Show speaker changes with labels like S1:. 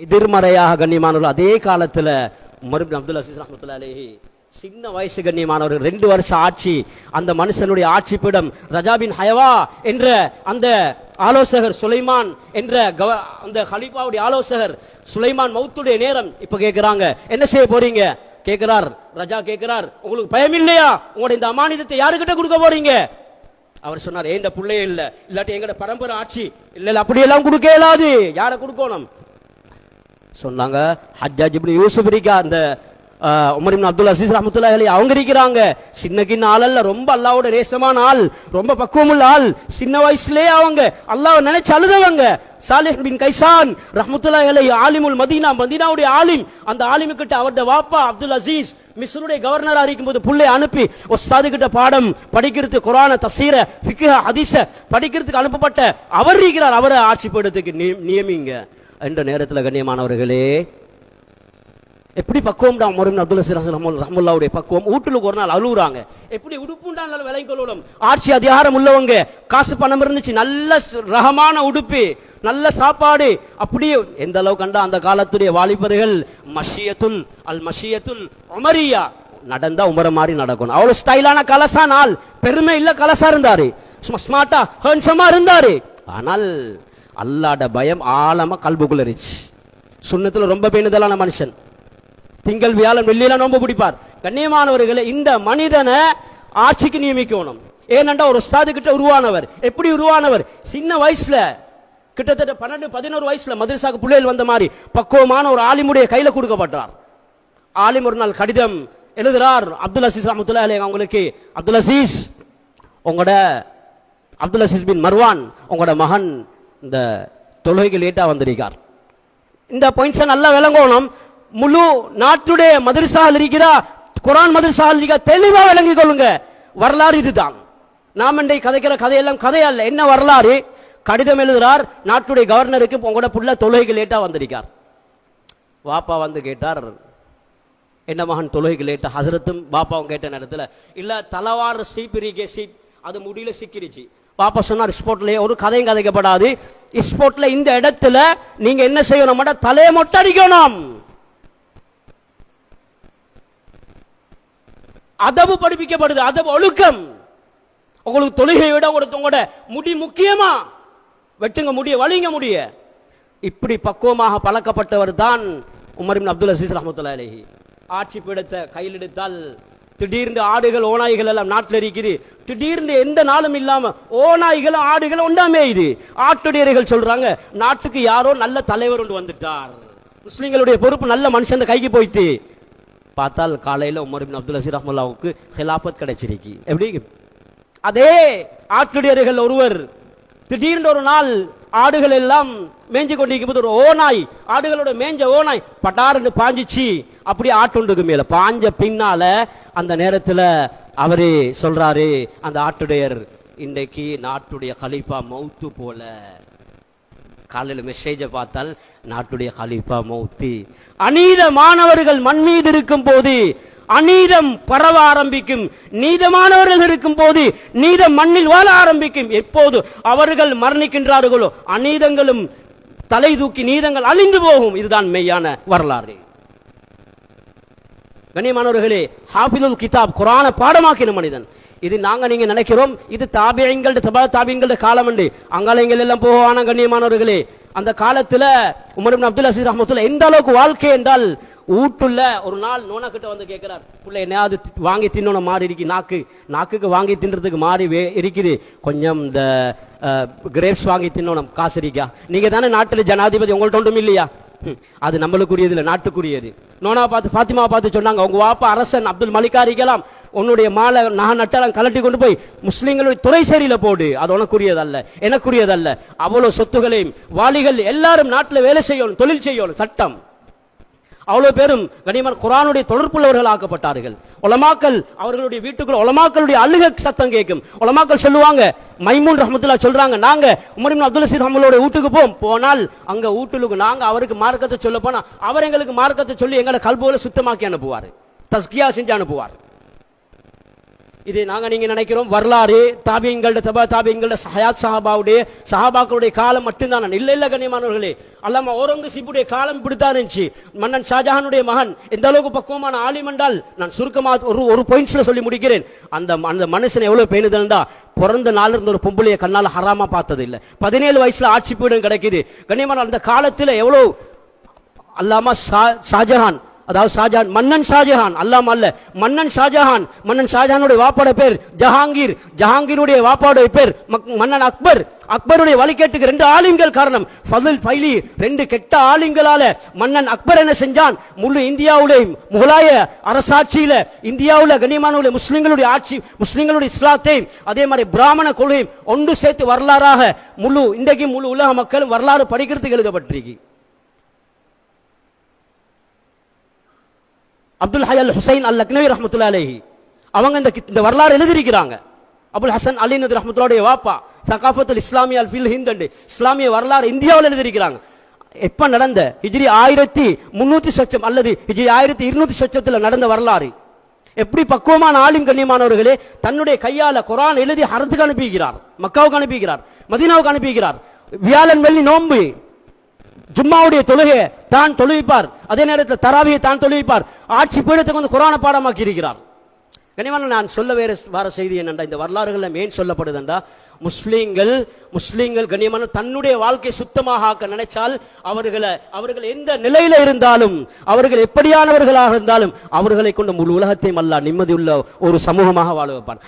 S1: எதிர்மறையாக கண்ணியமானவர்கள் அதே காலத்துல உமர் இப்னு அப்துல் அசீஸ் ரஹ்மத்துல்லாஹி அலைஹி சின்ன வயசு கண்ணியமானவர்கள் 2 வருஷம் ஆட்சி. அந்த மனுஷனுடைய ஆட்சி பீடம் ரஜா பின் ஹயவா என்ற அந்த ஆலோசகர், சுலைமான் என்ற அந்த ஹலீஃபாவுடைய ஆலோசகர் சுலைமான் மௌத்துடைய நேரம். இப்ப கேட்கிறாங்க, என்ன செய்ய போறீங்க கேட்கிறார். ரஜா கேட்கிறார், உங்களுக்கு பயம் இல்லையா? உங்களுடைய இந்த அமானிதத்தை யாருக்கிட்ட கொடுக்க போறீங்க? அவர் சொன்னார், ஏண்ட பிள்ளையே இல்ல, இல்லாட்டி எங்கட பரம்பரை ஆட்சி இல்ல, அப்படியெல்லாம் கொடுக்க இயலாது. யாரை கொடுக்கணும் சொன்னாங்க. ஹஜ்ஜாஜ் இப்னு யூசுப் இருக்கா, அந்த உமர் இப்னு அப்துல் அசீஸ் ரஹ்மத்துல்லாஹி அலைஹி அவங்க இருக்கிறாங்க. சின்ன கிண்ண ஆள் அல்ல, ரொம்ப அல்லாஹ்வோட நேசமான ஆள், ரொம்ப பக்குவமுள்ள ஆள். சின்ன வயசுலயே அவங்க அல்லாஹ்வை நினைச்சு அழுதவங்க. சாலிஹ் பின் கைசான் ரஹ்மத்துல்லாஹி அலைஹி ஆலிமுல் மதீனா, மதீனாவுடைய ஆலிம். அந்த ஆலிமு கிட்ட அவருடைய வாப்பா அப்துல் அசீஸ் மிஸ்ருடைய கவர்னரா இருக்கும் போது புள்ளை அனுப்பி உஸ்தாது கிட்ட பாடம் படிக்கிறதுக்கு, குர்ஆன தஃப்சீர ஃபிக்ஹ ஹதீஸ படிக்கிறதுக்கு அனுப்பப்பட்ட அவர் இருக்கிறார். அவரை ஆட்சி பீடத்துக்கு நியமிங்க என்ற நேரத்தில் கண்ணியமானவர்களே, எப்படி பக்குவம் தான் உமர் இப்னு அப்துல் அசீஸ் ரஹ்மத்துல்லாஹுடைய பக்குவம். வீட்டுக்கு ஒரு நாள் அழுகுறாங்க. எப்படி உடுப்புண்டாலும் விலை கொள்ளணும். ஆட்சி அதிகாரம் உள்ளவங்க, காசு பணம் இருந்துச்சு, நல்ல ரகமான உடுப்பு, நல்ல சாப்பாடு. அப்படியே எந்த அளவு கண்டா அந்த காலத்துடைய வாலிபர்கள் மஷியத்துல் உமரியா நடந்தா உமர மாதிரி நடக்கணும். அவ்வளவு ஸ்டைலான கலசா நாள், பெருமை இல்ல கலசா இருந்தாரு, ஸ்மார்ட்டா ஹேண்ட்ஸமா இருந்தாரு. ஆனால் அல்லாஹ்ட பயம் ஆழமா கல்புக்குள்ள இருந்துச்சு. சுன்னத்துல ரொம்ப பேணுதலான மனுஷன், திங்கள் வியாழன் வெள்ளியெல்லாம் நோன்பு பிடிப்பார். கண்ணியமானவர்களை, இந்த மனிதனை ஆட்சிக்கு நியமிக்கணும். ஏனென்றா ஒரு உஸ்தாது கிட்ட உருவானவர். எப்படி உருவானவர்? சின்ன வயசுல, கிட்டத்தட்ட 12-11 வயசுல மதரசாக்கு பிள்ளைகள் வந்த மாதிரி பக்குவமான ஒரு ஆலிமுடைய கையில கொடுக்கப்பட்டார். ஆலிம் ஒரு நாள் கடிதம் எழுதுறார் அப்துல் அசீஸ் ரஹ்மத்துல்லாஹி அலைஹி அவங்களுக்கு. அப்துல் அசீஸ், உங்களோட அப்துல் அசீஸ் பின் மர்வான், உங்களோட மகன் இந்த தொழுகைக்கு லேட்டா வந்திருக்கார். இந்த பாயிண்ட்ஸை நல்லா விளங்கணும். முழு நாட்டுடைய மதரசால் இருக்கிறா, குர்ஆன் மதரசால் இருக்கா, தெளிவா விளங்கிக் கொள்ளுங்க. வரலாறு இதுதான். நாம் இன்றைக்கு கதைக்கிற கதையெல்லாம் கதையல்ல. என்ன வரலாறு? கடிதம் எழுதுறார் நாட்டுடைய கவர்னருக்கு, உங்களோட புள்ள தொழுகைக்கு லேட்டா வந்திருக்கார். வாப்பா வந்து கேட்டார், என்ன மகன் தொழுகைக்கு லேட்டா? ஹசரத்தும் பாப்பாவும் கேட்ட நேரத்தில், இல்ல தலவார் சீப் இருக்கே, சீப் அது முடியல சிக்கிருச்சு. பாப்பா சொன்னார், ஸ்போர்ட்ல ஒரு கதையும் கதைக்கப்படாது. ஸ்போர்ட்ல இந்த இடத்துல நீங்க என்ன செய்யணும், தலையை மொட்டடிக்கணும். அதபு படிப்பிக்கப்படுது, அதபு ஒழுக்கம். உங்களுக்கு தொழுகை விட உங்களோட முடி முக்கியமா? வெட்டுங்க முடிய, வலிங்க முடிய. இப்படி பக்குவமாக பழக்கப்பட்டவர் தான் உமர் இப்னு அப்துல் அசீஸ் ரஹ்மத்துல்லாஹி அலைஹி. ஆட்சி பீடத்தை கையில் எடுத்தால் திடீர்னு ஆடுகள் ஓநாய்கள் எல்லாம் நாட்டில் இருக்குது. திடீர்னு எந்த நாளும் இல்லாம ஓநாய்கள் ஆடுகள் ஒன்றாமே. இது ஆட்டுடையர்கள் சொல்றாங்க, நாட்டுக்கு யாரோ நல்ல தலைவர் ஒன்று வந்துட்டார், முஸ்லிம்களுடைய பொறுப்பு நல்ல மனுஷன் கைக்கு போயிட்டு. பார்த்தால் காலையில் உமர் இப்னு அப்துல் அசீஸ் ரஹ்மத்துல்லாஹுக்கு ஹிலாபத் கிடைச்சிருக்கு. எப்படி? அதே ஆட்டுடையர்கள் ஒருவர் திடீர்னு ஒரு நாள் ஆடுகள் எல்லாம் மேய்ஞ்சு கொண்டிருக்கும் போது ஒரு ஓநாய், ஆடுகளோட மேய்ஞ்ச ஓநாய் பட்டார்னு பாஞ்சிச்சு. அப்படி ஆட்டுண்டுக்கு மேல பாஞ்ச பின்னால அந்த நேரத்தில் அவரே சொல்றாரு, அந்த ஆட்டுடையர், இன்றைக்கு நாட்டுடைய கலீஃபா மௌத்து போல. காலையில் மெசேஜை பார்த்தால் நாட்டுடைய கலீஃபா மௌத்து. அநீத மாணவர்கள் மண் மீது இருக்கும் போது அநீதம் பரவ ஆரம்பிக்கும், நீதமானவர்கள் இருக்கும் போது நீதம் மண்ணில் வாழ ஆரம்பிக்கும். எப்போது அவர்கள் மரணிக்கின்றார்களோ அநீதங்களும் தலை தூக்கி நீதங்கள் அழிந்து போகும். இதுதான் மெய்யான வரலாறு. கண்ணியமானவர்களே, ஹாஃபிதுல் கிதாப் குர்ஆன பாடமாக்கின மனிதன். இது நாங்க நீங்க நினைக்கிறோம் இது தாபியீன்கள் தபா தாபியீன்கள் காலம் உண்டு, அங்காலங்கள் எல்லாம் போவான. கண்ணியமானவர்களே, அந்த காலத்துல உமர் இப்னு அப்துல் அசீஸ் ரஹ்மத்துல்லாஹி எந்த அளவுக்கு வாழ்க்கை என்றால், வீட்டுல ஒரு நாள் நோனா கிட்ட வந்து கேட்கிறார், பிள்ளை என்னையாவது வாங்கி தின்னோன மாறி இருக்கு, நாக்குக்கு வாங்கி தின்றதுக்கு மாறி இருக்குது, கொஞ்சம் இந்த கிரேப்ஸ் வாங்கி தின்னோம், காசு இருக்கா? நீங்க தானே நாட்டில் ஜனாதிபதி, உங்கள்ட்ட ஒன்றும் இல்லையா? அது நம்மளுக்குரியது இல்லை, நாட்டுக்குரியது. நோனா பார்த்து ஃபாத்திமா பார்த்து சொன்னாங்க, உங்க வாப்பா அரசன் அப்துல் மலிக்கா இருக்கலாம், உன்னுடைய மாலை நகை நட்டெல்லாம் கலட்டி கொண்டு போய் முஸ்லிம்களுடைய துறை சரியில போடு, அது உனக்குரியதல்ல, எனக்குரியதல்ல. அவ்வளவு சொத்துகளையும் வாலிகள் எல்லாரும் நாட்டில் வேலை செய்யணும், தொழில் செய்யணும், சட்டம். அவ்வளவு பேரும் கனிமன் குர்ஆனுடைய தொடர்புள்ளவர்கள் ஆக்கப்பட்டார்கள். உலமாக்கள் அவர்களுடைய வீட்டுக்குள்ள உலமாக்களுடைய அழுகை சத்தம் கேட்கும். உலமாக்கள் சொல்லுவாங்க, மைமூன் ரஹ்மத்துல்லாஹி சொல்றாங்க, நாங்க உமர் இப்னு அப்துல் அசீஸ் ரஹ்மத்துல்லாஹி வீட்டுக்கு போனால் அங்க வீட்டுக்கு நாங்க அவருக்கு மார்க்கத்தை சொல்ல போனா அவர் எங்களுக்கு மார்க்கத்தை சொல்லி எங்களை கல்புகளை சுத்தமாக்கி அனுப்புவார், தஸ்கியா செஞ்சு அனுப்புவார். இது நாங்க நீங்க நினைக்கிறோம் வரலாறு தாபியங்களோட தபா தாபியங்களோட ஹயாத் சஹாபாக்களுடைய காலம் மட்டும்தான். இல்ல இல்ல கண்ணியமானவர்களே, அல்லாமா ஔரங்கசீபுடைய காலம் இப்படித்தான் இருந்துச்சு. மன்னன் ஷாஜஹானுடைய மகன் எந்த அளவுக்கு பக்குவமான ஆலிம் என்றால், நான் சுருக்கமா ஒரு பாயிண்ட்ஸ்ல சொல்லி முடிக்கிறேன். அந்த மனுஷன் எவ்வளவு பேணுதல்டா, பிறந்த நாள் இருந்த ஒரு பொம்பளைய கண்ணால ஹராமா பார்த்தது இல்ல. 17 வயசுல ஆட்சி பீடம் கிடைக்குது. கண்ணியமான அந்த காலத்துல எவ்வளவு அல்லாமா ஷாஜஹான், அதாவது ஷாஜஹான் மன்னன் ஷாஜஹான் அல்லாம அல்ல, மன்னன் ஷாஜஹான். மன்னன் ஷாஜஹானுடைய வாப்பாட பேர் ஜஹாங்கீர், ஜஹாங்கீருடைய வாப்பாடைய பேர் மன்னன் அக்பர். அக்பருடைய வழிகேட்டுக்கு 2 ஆலிம்கள் காரணம். ஃபதுல் ஃபைலி 2 கெட்ட ஆலிம்களால மன்னன் அக்பர் என்ன செஞ்சான், முழு இந்தியாவுடைய முகலாய அரசாட்சியில இந்தியாவுல கண்ணியமானவர்களே முஸ்லிம்களுடைய ஆட்சி, முஸ்லிம்களுடைய இஸ்லாத்தையும் அதே மாதிரி பிராமண கொள்கையும் ஒன்று சேர்த்து வரலாறாக இன்றைக்கு முழு உலக மக்களும் வரலாறு படிக்கிறதுக்கு எழுதப்பட்டிருக்கு. அப்துல் ஹை அல் ஹுசைன் அல் லக்னவி ரஹ்மத்துல்லாஹி அலைஹி அவங்க இந்த வரலாறு எழுதியிருக்கிறாங்க. அபுல் ஹசன் அலி நதி ரஹ்மத்துல்லாஹுடைய வாப்பா சகாஃபத்துல் இஸ்லாமியா ஃபில் ஹிந்த் அண்ட் இஸ்லாமிய வரலாறு இந்தியாவில் எழுதியிருக்கிறாங்க. எப்ப நடந்த ஹிஜ்ரி 1300 சொச்சம் அல்லது ஹிஜ்ரி 1200 சொச்சத்தில் நடந்த வரலாறு. எப்படி பக்குவமான ஆலிம் கண்ணியமானவர்களே தன்னுடைய கையால குர்ஆன் எழுதி ஹரத்துக்கு அனுப்பிக்கிறார், மக்காவுக்கு அனுப்பிக்கிறார், மதீனாவுக்கு அனுப்பிக்கிறார். வியாழன் வெள்ளி நோன்பு ஜும்மாவுடைய தொழுகை தான் தொழுவிப்பார், அதே நேரத்தில் தராவியை தான் தொழுவிப்பார். ஆட்சி பீடத்துக்கு வந்து குர்ஆனை பாடமாக்கி இருக்கிறார். கனிவான நான் சொல்ல வர செய்தி என்னண்டா, இந்த வரலாறுகள் ஏன் சொல்லப்படுதுண்டா, முஸ்லீம்கள் கண்ணியமான தன்னுடைய வாழ்க்கை சுத்தமாக ஆக்க நினைச்சால் அவர்கள் எந்த நிலையில இருந்தாலும், அவர்கள் எப்படியானவர்களாக இருந்தாலும் அவர்களை கொண்ட முழு உலகத்தையும் அல்லாஹ் நிம்மதி உள்ள ஒரு சமூகமாக வாழ வைப்பான்.